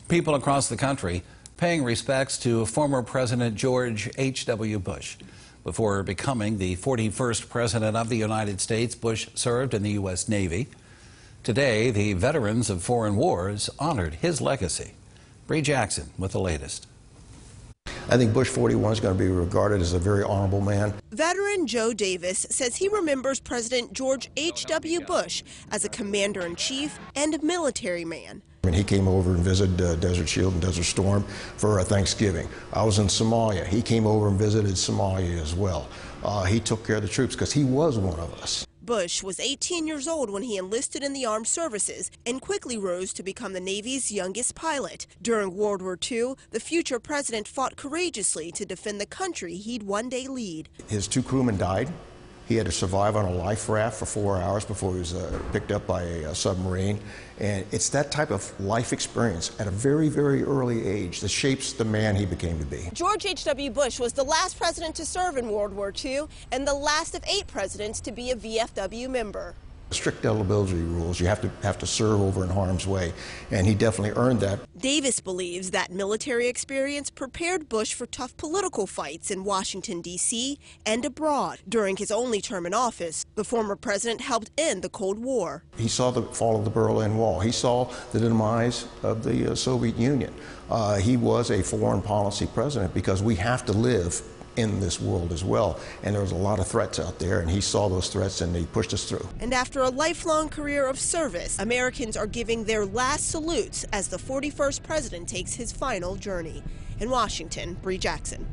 People across the country paying respects to former President George H.W. Bush. Before becoming the 41st President of the United States, Bush served in the U.S. Navy. Today, the veterans of foreign wars honored his legacy. Bree Jackson with the latest. I think Bush 41 is going to be regarded as a very honorable man. Veteran Joe Davis says he remembers President George H.W. Bush as a commander-in-chief and military man. He came over and visited Desert Shield and Desert Storm for Thanksgiving. I was in Somalia. He came over and visited Somalia as well. He took care of the troops because he was one of us. Bush was 18 years old when he enlisted in the armed services and quickly rose to become the Navy's youngest pilot. During World War II, the future president fought courageously to defend the country he'd one day lead. His two crewmen died. He had to survive on a life raft for 4 hours before he was picked up by a submarine. And it's that type of life experience at a very, very early age that shapes the man he became to be. George H.W. Bush was the last president to serve in World War II and the last of 8 presidents to be a VFW member. Strict eligibility rules. You have to serve over in harm's way, and he definitely earned that. Davis believes that military experience prepared Bush for tough political fights in Washington, D.C. and abroad. During his only term in office, the former president helped end the Cold War. He saw the fall of the Berlin Wall. He saw the demise of the Soviet Union. He was a foreign policy president because we have to live in this world as well, and there was a lot of threats out there, and he saw those threats and he pushed us through. And after a lifelong career of service, Americans are giving their last salutes as the 41st president takes his final journey. In Washington, Bree Jackson.